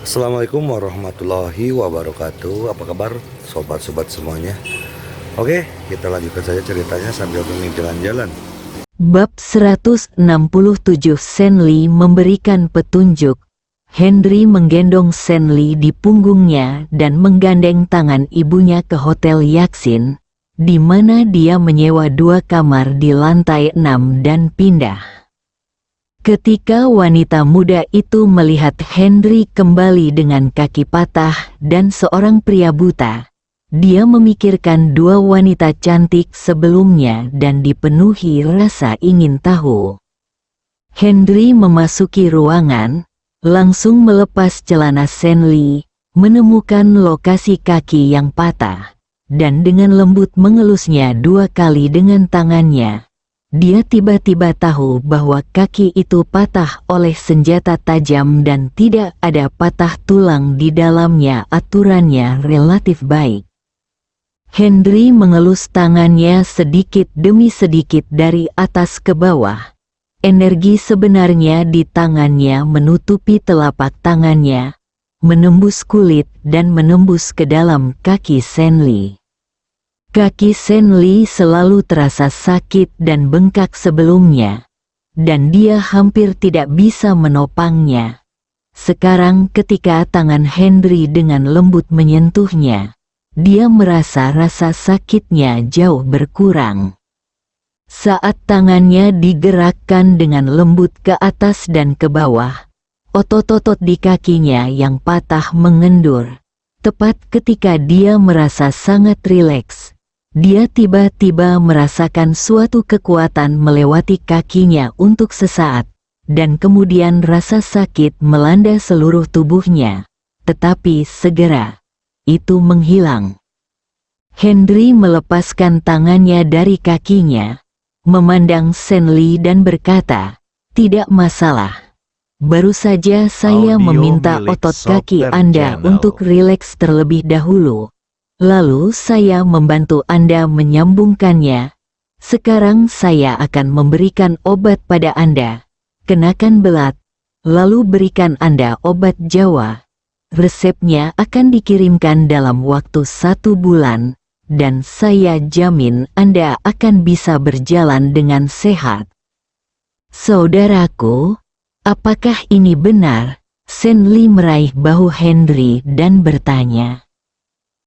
Assalamualaikum warahmatullahi wabarakatuh. Apa kabar sobat-sobat semuanya? Oke, kita lanjutkan saja ceritanya sambil mengikuti jalan-jalan. Bab 167. Senli memberikan petunjuk. Henry menggendong Senli di punggungnya dan menggandeng tangan ibunya ke Hotel Yaksin, di mana dia menyewa 2 kamar di lantai 6 dan pindah. Ketika wanita muda itu melihat Henry kembali dengan kaki patah dan seorang pria buta, dia memikirkan 2 wanita cantik sebelumnya dan dipenuhi rasa ingin tahu. Henry memasuki ruangan, langsung melepas celana Senli, menemukan lokasi kaki yang patah, dan dengan lembut mengelusnya 2 kali dengan tangannya. Dia tiba-tiba tahu bahwa kaki itu patah oleh senjata tajam dan tidak ada patah tulang di dalamnya. Aturannya relatif baik. Henry mengelus tangannya sedikit demi sedikit dari atas ke bawah. Energi sebenarnya di tangannya menutupi telapak tangannya, menembus kulit dan menembus ke dalam kaki Senli. Kaki Senli selalu terasa sakit dan bengkak sebelumnya, dan dia hampir tidak bisa menopangnya. Sekarang ketika tangan Henry dengan lembut menyentuhnya, dia merasa rasa sakitnya jauh berkurang. Saat tangannya digerakkan dengan lembut ke atas dan ke bawah, otot-otot di kakinya yang patah mengendur. Tepat ketika dia merasa sangat rileks, dia tiba-tiba merasakan suatu kekuatan melewati kakinya untuk sesaat, dan kemudian rasa sakit melanda seluruh tubuhnya. Tetapi segera, itu menghilang. Henry melepaskan tangannya dari kakinya, memandang Senli dan berkata, "Tidak masalah. Baru saja saya meminta otot kaki Anda untuk rileks terlebih dahulu. Lalu saya membantu Anda menyambungkannya. Sekarang saya akan memberikan obat pada Anda. Kenakan belat, lalu berikan Anda obat Jawa. Resepnya akan dikirimkan dalam waktu 1 bulan, dan saya jamin Anda akan bisa berjalan dengan sehat." "Saudaraku, apakah ini benar?" Senli meraih bahu Henry dan bertanya.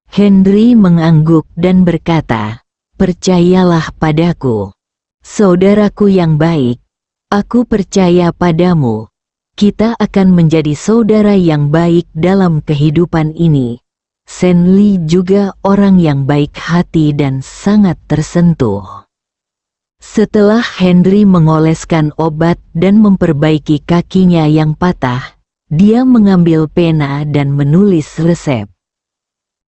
Henry mengangguk dan berkata, "Percayalah padaku, saudaraku yang baik, aku percaya padamu. Kita akan menjadi saudara yang baik dalam kehidupan ini." Senli juga orang yang baik hati dan sangat tersentuh. Setelah Henry mengoleskan obat dan memperbaiki kakinya yang patah, dia mengambil pena dan menulis resep.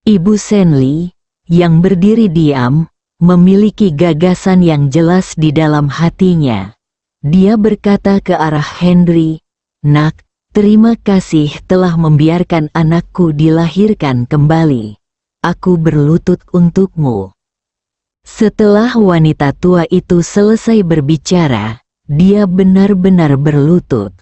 Ibu Senli, yang berdiri diam, memiliki gagasan yang jelas di dalam hatinya. Dia berkata ke arah Henry, "Nak, terima kasih telah membiarkan anakku dilahirkan kembali. Aku berlutut untukmu." Setelah wanita tua itu selesai berbicara, dia benar-benar berlutut.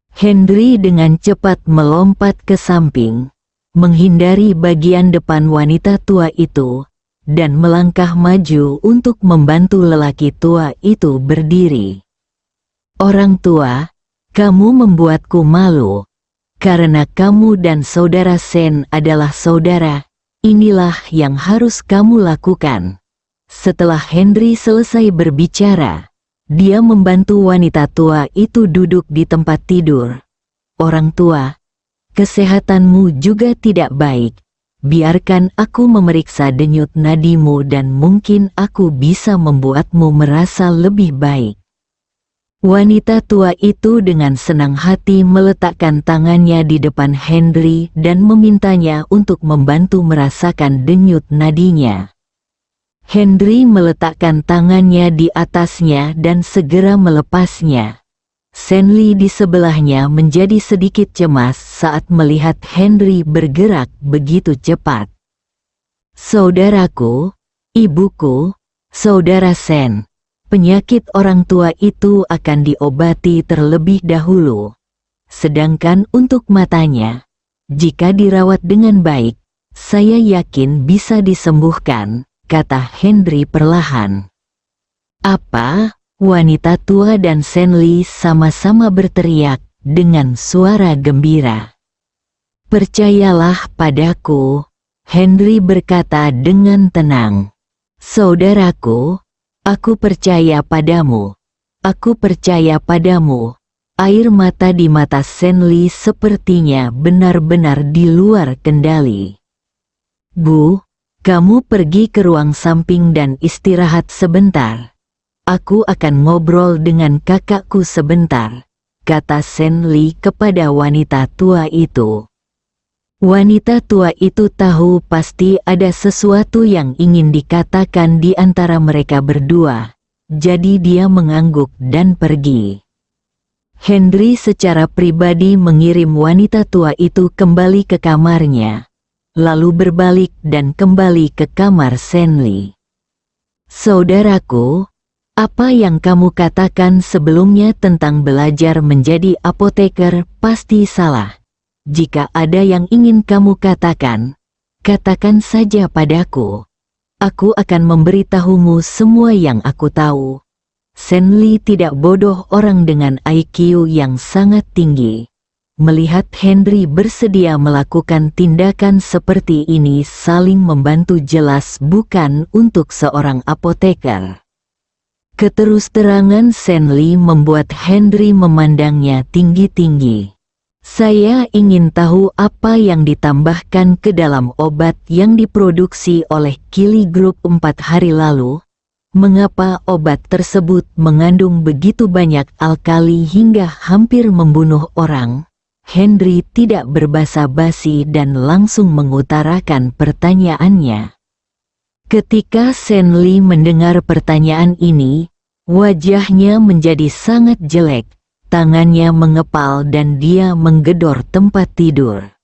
Henry dengan cepat melompat ke samping, menghindari bagian depan wanita tua itu, dan melangkah maju untuk membantu lelaki tua itu berdiri. "Orang tua, kamu membuatku malu. Karena kamu dan saudara Sen adalah saudara, inilah yang harus kamu lakukan." Setelah Henry selesai berbicara, dia membantu wanita tua itu duduk di tempat tidur. "Orang tua, kesehatanmu juga tidak baik. Biarkan aku memeriksa denyut nadimu dan mungkin aku bisa membuatmu merasa lebih baik." Wanita tua itu dengan senang hati meletakkan tangannya di depan Henry dan memintanya untuk membantu merasakan denyut nadinya. Henry meletakkan tangannya di atasnya dan segera melepasnya. Senli di sebelahnya menjadi sedikit cemas saat melihat Henry bergerak begitu cepat. "Saudaraku, ibuku, saudara Sen, penyakit orang tua itu akan diobati terlebih dahulu. Sedangkan untuk matanya, Jika dirawat dengan baik, saya yakin bisa disembuhkan, kata Henry perlahan. Apa? Wanita tua dan Senli sama-sama berteriak dengan suara gembira. Percayalah padaku, Henry berkata dengan tenang. Saudaraku, aku percaya padamu. Aku percaya padamu. Air mata di mata Senli sepertinya benar-benar di luar kendali. Bu, kamu pergi ke ruang samping dan istirahat sebentar. Aku akan ngobrol dengan kakakku sebentar, kata Senli kepada wanita tua itu. Wanita tua itu tahu pasti ada sesuatu yang ingin dikatakan di antara mereka berdua, jadi dia mengangguk dan pergi. Henry secara pribadi mengirim wanita tua itu kembali ke kamarnya, lalu berbalik dan kembali ke kamar Senli. Saudaraku, apa yang kamu katakan sebelumnya tentang belajar menjadi apoteker pasti salah. Jika ada yang ingin kamu katakan, katakan saja padaku. Aku akan memberitahumu semua yang aku tahu. Senli tidak bodoh, orang dengan IQ yang sangat tinggi. Melihat Henry bersedia melakukan tindakan seperti ini saling membantu jelas bukan untuk seorang apoteker. Keterus-terangan Senli membuat Henry memandangnya tinggi-tinggi. Saya ingin tahu apa yang ditambahkan ke dalam obat yang diproduksi oleh Kili Group 4 hari lalu. Mengapa obat tersebut mengandung begitu banyak alkali hingga hampir membunuh orang? Henry tidak berbasa-basi dan langsung mengutarakan pertanyaannya. Ketika Senli mendengar pertanyaan ini, wajahnya menjadi sangat jelek, tangannya mengepal dan dia menggedor tempat tidur.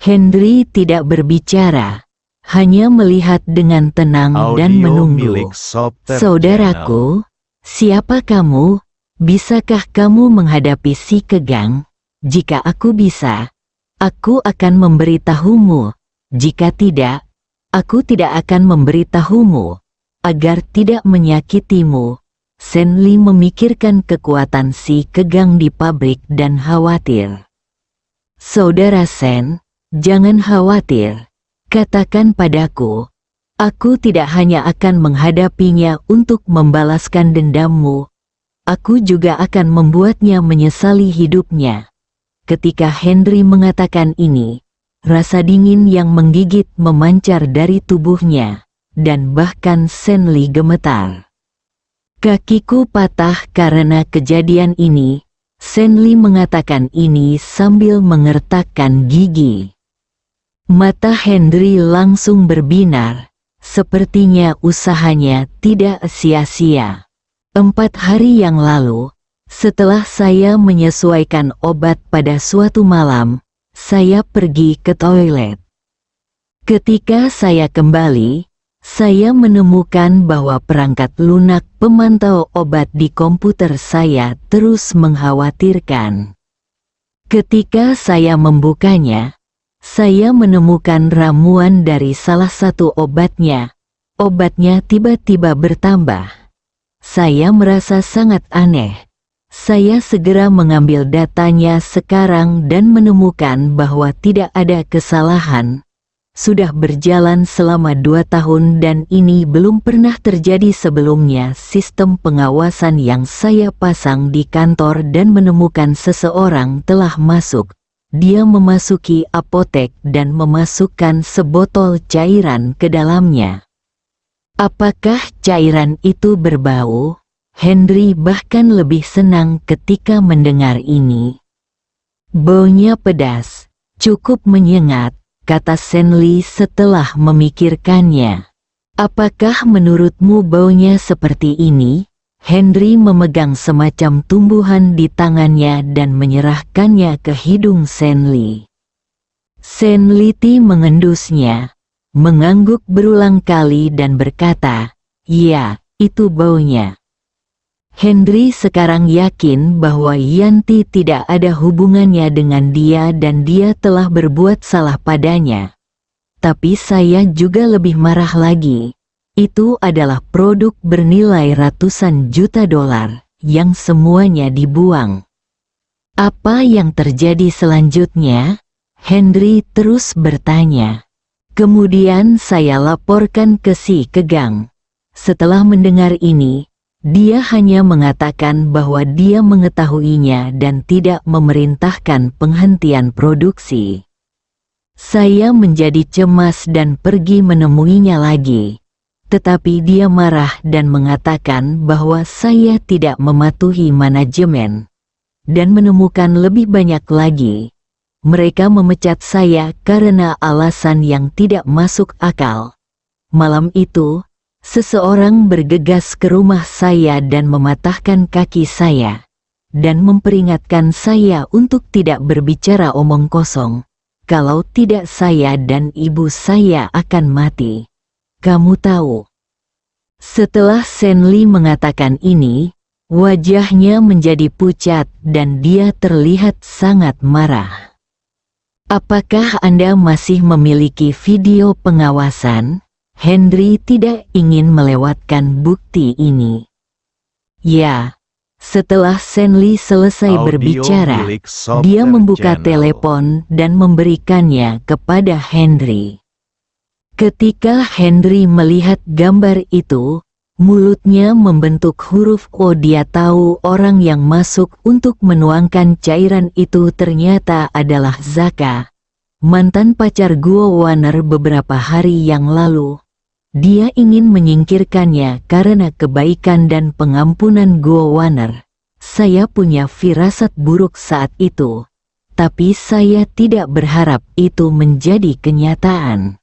Henry tidak berbicara. Hanya melihat dengan tenang dan menunggu. Saudaraku, siapa kamu? Bisakah kamu menghadapi si Kegang? Jika aku bisa, aku akan memberitahumu. Jika tidak, aku tidak akan memberitahumu, agar tidak menyakitimu. Senli memikirkan kekuatan si Kegang di pabrik dan khawatir. Saudara Sen, jangan khawatir. Katakan padaku, aku tidak hanya akan menghadapinya untuk membalaskan dendammu, aku juga akan membuatnya menyesali hidupnya. Ketika Henry mengatakan ini, rasa dingin yang menggigit memancar dari tubuhnya, dan bahkan Senli gemetar. Kakiku patah karena kejadian ini, Senli mengatakan ini sambil mengertakkan gigi. Mata Henry langsung berbinar, sepertinya usahanya tidak sia-sia. 4 hari yang lalu, setelah saya menyesuaikan obat pada suatu malam, saya pergi ke toilet. Ketika saya kembali, saya menemukan bahwa perangkat lunak pemantau obat di komputer saya terus mengkhawatirkan. Ketika saya membukanya, saya menemukan ramuan dari salah satu obatnya. Obatnya tiba-tiba bertambah. Saya merasa sangat aneh. Saya segera mengambil datanya sekarang dan menemukan bahwa tidak ada kesalahan. Sudah berjalan selama 2 tahun dan ini belum pernah terjadi sebelumnya. Sistem pengawasan yang saya pasang di kantor dan menemukan seseorang telah masuk. Dia memasuki apotek dan memasukkan sebotol cairan ke dalamnya. Apakah cairan itu berbau? Henry bahkan lebih senang ketika mendengar ini. Baunya pedas, cukup menyengat, kata Senli setelah memikirkannya. Apakah menurutmu baunya seperti ini? Henry memegang semacam tumbuhan di tangannya dan menyerahkannya ke hidung Senli. Senli mengendusnya, mengangguk berulang kali dan berkata, "Ya, itu baunya." Henry sekarang yakin bahwa Yanti tidak ada hubungannya dengan dia dan dia telah berbuat salah padanya. Tapi saya juga lebih marah lagi. Itu adalah produk bernilai ratusan juta dolar yang semuanya dibuang. Apa yang terjadi selanjutnya? Henry terus bertanya. Kemudian saya laporkan ke si Kegang. Setelah mendengar ini, dia hanya mengatakan bahwa dia mengetahuinya dan tidak memerintahkan penghentian produksi. Saya menjadi cemas dan pergi menemuinya lagi. Tetapi dia marah dan mengatakan bahwa saya tidak mematuhi manajemen. Dan menemukan lebih banyak lagi. Mereka memecat saya karena alasan yang tidak masuk akal. Malam itu, seseorang bergegas ke rumah saya dan mematahkan kaki saya, dan memperingatkan saya untuk tidak berbicara omong kosong. Kalau tidak saya dan ibu saya akan mati. Kamu tahu. Setelah Senli mengatakan ini, wajahnya menjadi pucat dan dia terlihat sangat marah. Apakah Anda masih memiliki video pengawasan? Henry tidak ingin melewatkan bukti ini. Ya, setelah Senli selesai berbicara, dia membuka telepon dan memberikannya kepada Henry. Ketika Henry melihat gambar itu, mulutnya membentuk huruf O. Dia tahu orang yang masuk untuk menuangkan cairan itu ternyata adalah Zaka, mantan pacar Guo Warner beberapa hari yang lalu. Dia ingin menyingkirkannya karena kebaikan dan pengampunan Guo Warner. Saya punya firasat buruk saat itu, tapi saya tidak berharap itu menjadi kenyataan.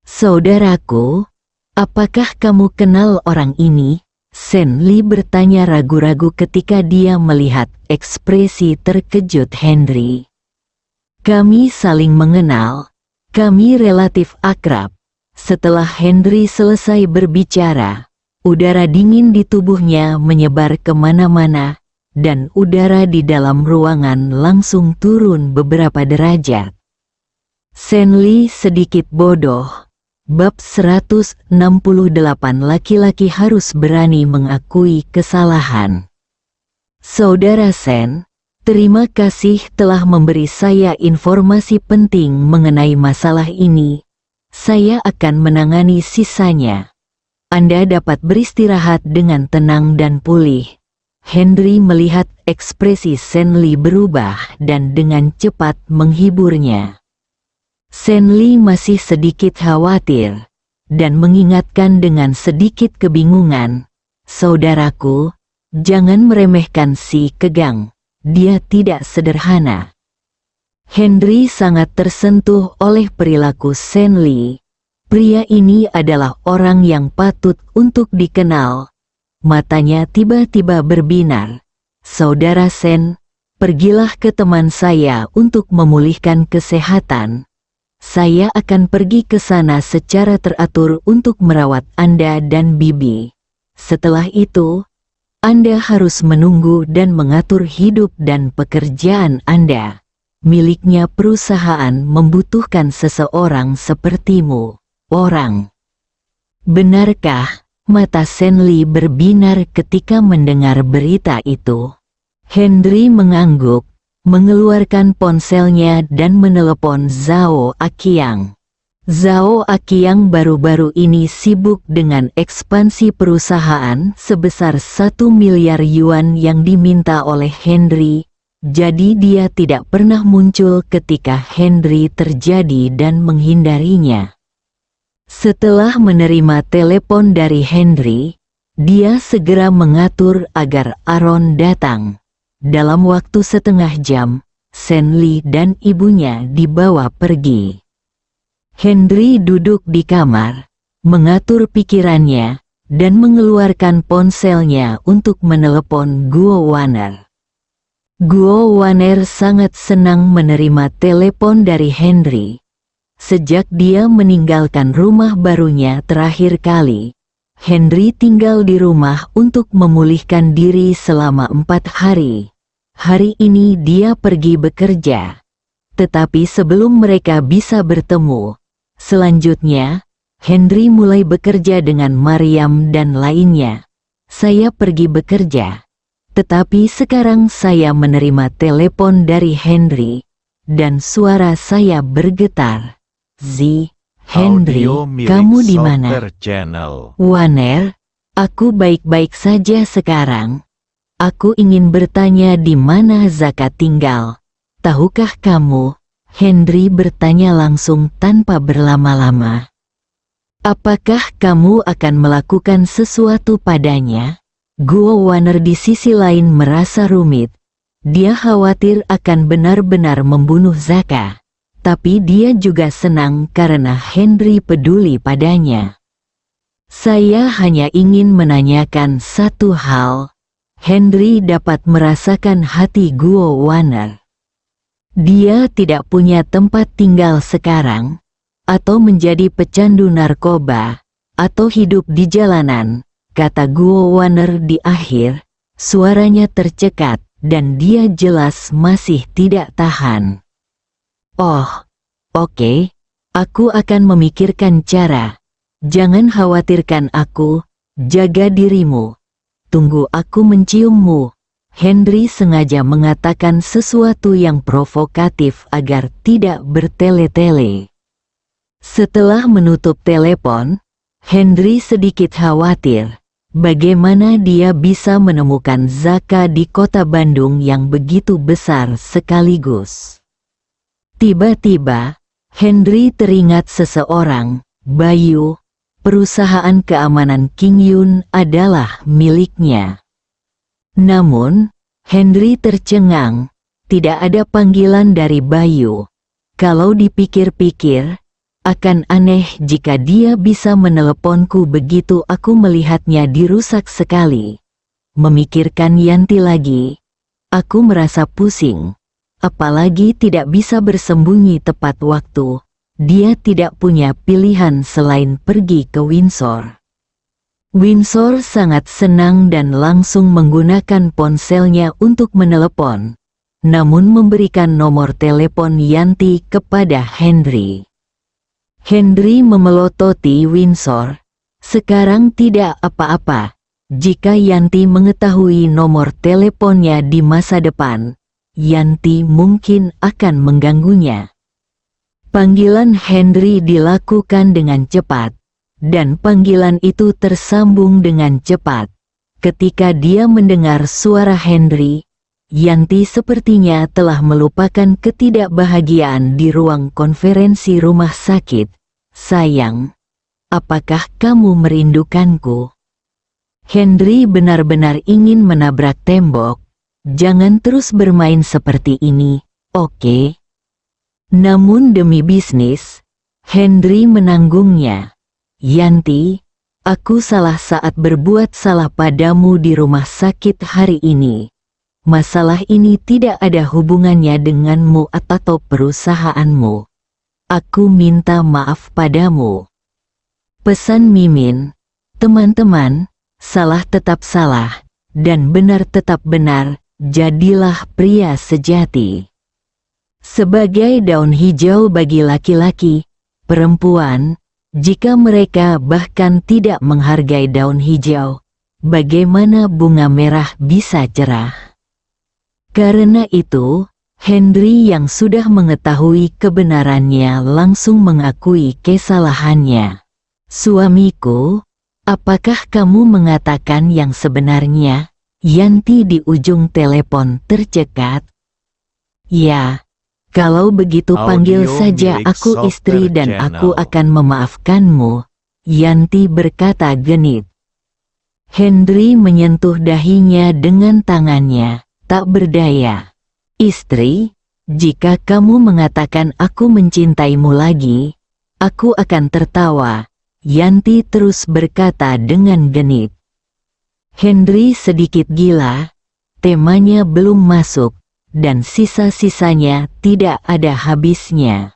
Saudaraku, apakah kamu kenal orang ini? Senli bertanya ragu-ragu ketika dia melihat ekspresi terkejut Henry. Kami saling mengenal, kami relatif akrab. Setelah Henry selesai berbicara, udara dingin di tubuhnya menyebar kemana-mana, dan udara di dalam ruangan langsung turun beberapa derajat. Senli sedikit bodoh. Bab 168. Laki-laki harus berani mengakui kesalahan. Saudara Sen, terima kasih telah memberi saya informasi penting mengenai masalah ini. Saya akan menangani sisanya. Anda dapat beristirahat dengan tenang dan pulih. Henry melihat ekspresi Senli berubah dan dengan cepat menghiburnya. Senli masih sedikit khawatir, dan mengingatkan dengan sedikit kebingungan, saudaraku, jangan meremehkan si Kegang, dia tidak sederhana. Henry sangat tersentuh oleh perilaku Senli. Pria ini adalah orang yang patut untuk dikenal. Matanya tiba-tiba berbinar. Saudara Sen, pergilah ke teman saya untuk memulihkan kesehatan. Saya akan pergi ke sana secara teratur untuk merawat Anda dan Bibi. Setelah itu, Anda harus menunggu dan mengatur hidup dan pekerjaan Anda. Miliknya perusahaan membutuhkan seseorang sepertimu, orang. Benarkah? Mata Senli berbinar ketika mendengar berita itu. Henry mengangguk, mengeluarkan ponselnya dan menelepon Zhao Aqiang. Zhao Aqiang baru-baru ini sibuk dengan ekspansi perusahaan sebesar 1 miliar yuan yang diminta oleh Henry. Jadi dia tidak pernah muncul ketika Henry terjadi dan menghindarinya. Setelah menerima telepon dari Henry, dia segera mengatur agar Aaron datang. Dalam waktu setengah jam, Senli dan ibunya dibawa pergi. Henry duduk di kamar, mengatur pikirannya, dan mengeluarkan ponselnya untuk menelepon Guo Warner. Guo Warner sangat senang menerima telepon dari Henry. Sejak dia meninggalkan rumah barunya terakhir kali, Henry tinggal di rumah untuk memulihkan diri selama 4 hari. Hari ini dia pergi bekerja. Tetapi sebelum mereka bisa bertemu, selanjutnya, Henry mulai bekerja dengan Mariam dan lainnya. Saya pergi bekerja. Tetapi sekarang saya menerima telepon dari Henry, dan suara saya bergetar. Henry, Audio milik kamu di mana? Soccer Channel. Warner, aku baik-baik saja sekarang. Aku ingin bertanya di mana Zaka tinggal. Tahukah kamu? Henry bertanya langsung tanpa berlama-lama. Apakah kamu akan melakukan sesuatu padanya? Guo Warner di sisi lain merasa rumit. Dia khawatir akan benar-benar membunuh Zaka. Tapi dia juga senang karena Henry peduli padanya. Saya hanya ingin menanyakan satu hal. Henry dapat merasakan hati Guo Warner. Dia tidak punya tempat tinggal sekarang, atau menjadi pecandu narkoba, atau hidup di jalanan, kata Guo Warner di akhir. Suaranya tercekat, dan dia jelas masih tidak tahan. Oh, oke, aku akan memikirkan cara. Jangan khawatirkan aku, jaga dirimu. Tunggu aku menciummu. Henry sengaja mengatakan sesuatu yang provokatif agar tidak bertele-tele. Setelah menutup telepon, Henry sedikit khawatir. Bagaimana dia bisa menemukan Zaka di kota Bandung yang begitu besar sekaligus? Tiba-tiba, Henry teringat seseorang, Bayu. Perusahaan keamanan King Yun adalah miliknya. Namun, Henry tercengang. Tidak ada panggilan dari Bayu. Kalau dipikir-pikir, akan aneh jika dia bisa meneleponku begitu aku melihatnya dirusak sekali. Memikirkan Yanti lagi, aku merasa pusing. Apalagi tidak bisa bersembunyi tepat waktu. Dia tidak punya pilihan selain pergi ke Windsor. Windsor sangat senang dan langsung menggunakan ponselnya untuk menelepon, namun memberikan nomor telepon Yanti kepada Henry. Henry memelototi Windsor. Sekarang tidak apa-apa. Jika Yanti mengetahui nomor teleponnya di masa depan, Yanti mungkin akan mengganggunya. Panggilan Henry dilakukan dengan cepat, dan panggilan itu tersambung dengan cepat. Ketika dia mendengar suara Henry, Yanti sepertinya telah melupakan ketidakbahagiaan di ruang konferensi rumah sakit. Sayang, apakah kamu merindukanku? Henry benar-benar ingin menabrak tembok. Jangan terus bermain seperti ini, oke? Namun demi bisnis, Henry menanggungnya. Yanti, aku salah saat berbuat salah padamu di rumah sakit hari ini. Masalah ini tidak ada hubungannya denganmu atau perusahaanmu. Aku minta maaf padamu. Pesan Mimin, teman-teman, salah tetap salah, dan benar tetap benar, jadilah pria sejati. Sebagai daun hijau bagi laki-laki, perempuan, jika mereka bahkan tidak menghargai daun hijau, bagaimana bunga merah bisa cerah? Karena itu, Henry yang sudah mengetahui kebenarannya langsung mengakui kesalahannya. Suamiku, apakah kamu mengatakan yang sebenarnya? Yanti di ujung telepon tercekat. Ya. Kalau begitu panggil Audio saja milik aku istri Soccer dan aku Channel. akan memaafkanmu, Yanti berkata genit. Henry menyentuh dahinya dengan tangannya, tak berdaya. Istri, jika kamu mengatakan aku mencintaimu lagi, aku akan tertawa, Yanti terus berkata dengan genit. Henry sedikit gila, temanya belum masuk. Dan sisa-sisanya tidak ada habisnya.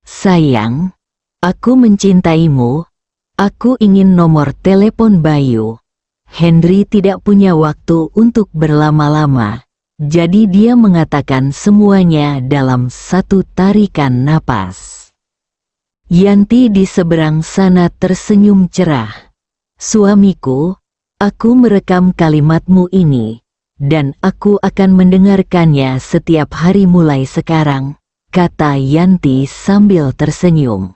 Sayang, aku mencintaimu, Aku ingin nomor telepon Bayu. Henry tidak punya waktu untuk berlama-lama, jadi dia mengatakan semuanya dalam satu tarikan napas. Yanti di seberang sana tersenyum cerah. Suamiku, aku merekam kalimatmu ini, dan aku akan mendengarkannya setiap hari mulai sekarang, kata Yanti sambil tersenyum.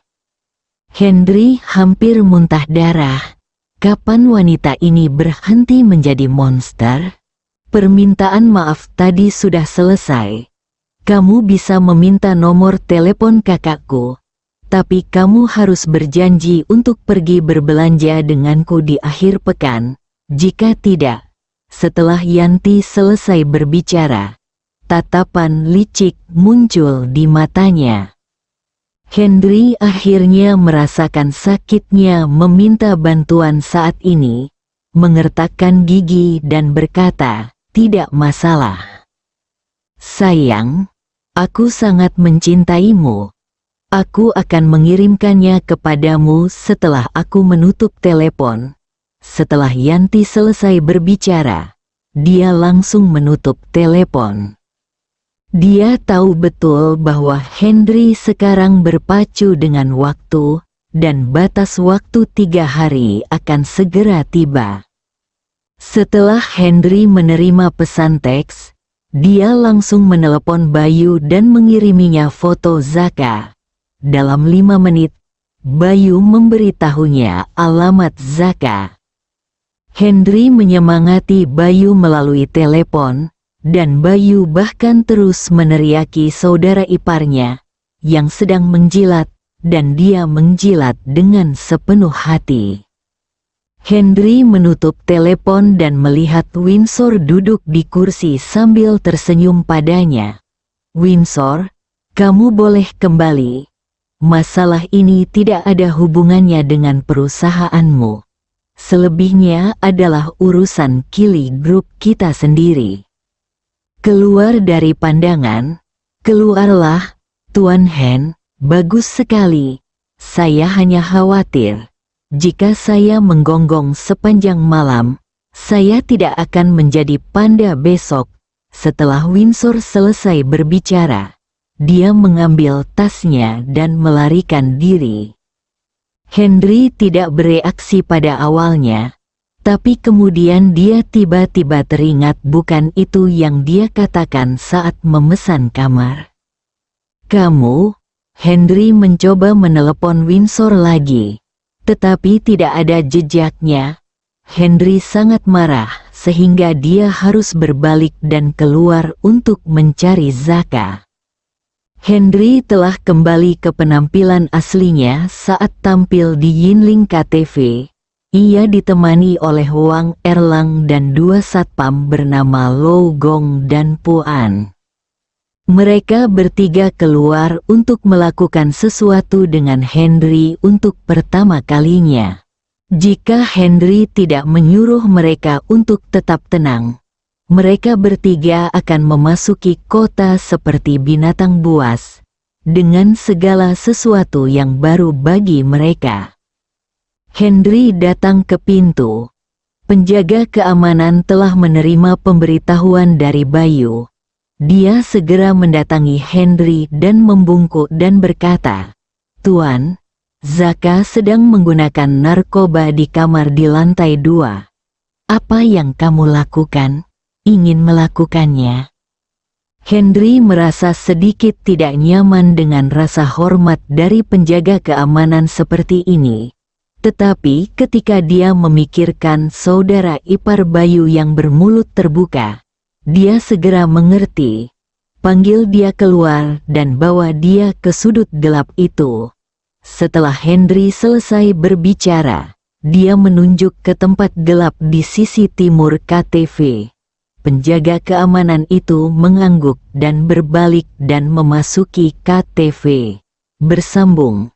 Henry hampir muntah darah. Kapan wanita ini berhenti menjadi monster? Permintaan maaf tadi sudah selesai. Kamu bisa meminta nomor telepon kakakku, tapi kamu harus berjanji untuk pergi berbelanja denganku di akhir pekan. Jika tidak, setelah Yanti selesai berbicara, tatapan licik muncul di matanya. Henry akhirnya merasakan sakitnya meminta bantuan saat ini, mengertakkan gigi dan berkata, "Tidak masalah. Sayang, aku sangat mencintaimu. Aku akan mengirimkannya kepadamu setelah aku menutup telepon." Setelah Yanti selesai berbicara, dia langsung menutup telepon. Dia tahu betul bahwa Henry sekarang berpacu dengan waktu, dan batas waktu 3 hari akan segera tiba. Setelah Henry menerima pesan teks, dia langsung menelepon Bayu dan mengiriminya foto Zaka. Dalam 5 menit, Bayu memberitahunya alamat Zaka. Henry menyemangati Bayu melalui telepon, dan Bayu bahkan terus meneriaki saudara iparnya yang sedang menjilat, dan dia menjilat dengan sepenuh hati. Henry menutup telepon dan melihat Windsor duduk di kursi sambil tersenyum padanya. "Windsor, kamu boleh kembali. Masalah ini tidak ada hubungannya dengan perusahaanmu. Selebihnya adalah urusan Kili Group kita sendiri." Keluar dari pandangan, "Keluarlah, Tuan Hen, bagus sekali. Saya hanya khawatir, jika saya menggonggong sepanjang malam, saya tidak akan menjadi panda besok." Setelah Windsor selesai berbicara, dia mengambil tasnya dan melarikan diri. Henry tidak bereaksi pada awalnya, tapi kemudian dia tiba-tiba teringat bukan itu yang dia katakan saat memesan kamar. "Kamu?" Henry mencoba menelepon Windsor lagi, tetapi tidak ada jejaknya. Henry sangat marah sehingga dia harus berbalik dan keluar untuk mencari Zaka. Henry telah kembali ke penampilan aslinya saat tampil di Yinling KTV. Ia ditemani oleh Wang Erlang dan 2 satpam bernama Lou Gong dan Puan. Mereka bertiga keluar untuk melakukan sesuatu dengan Henry untuk pertama kalinya. Jika Henry tidak menyuruh mereka untuk tetap tenang, mereka bertiga akan memasuki kota seperti binatang buas, dengan segala sesuatu yang baru bagi mereka. Henry datang ke pintu. Penjaga keamanan telah menerima pemberitahuan dari Bayu. Dia segera mendatangi Henry dan membungkuk dan berkata, "Tuan, Zaka sedang menggunakan narkoba di kamar di lantai 2. Apa yang kamu lakukan? Ingin melakukannya?" Henry merasa sedikit tidak nyaman dengan rasa hormat dari penjaga keamanan seperti ini. Tetapi ketika dia memikirkan saudara ipar Bayu yang bermulut terbuka, dia segera mengerti. Panggil dia keluar dan bawa dia ke sudut gelap itu. Setelah Henry selesai berbicara, dia menunjuk ke tempat gelap di sisi timur KTV. Penjaga keamanan itu mengangguk dan berbalik dan memasuki KTV. Bersambung.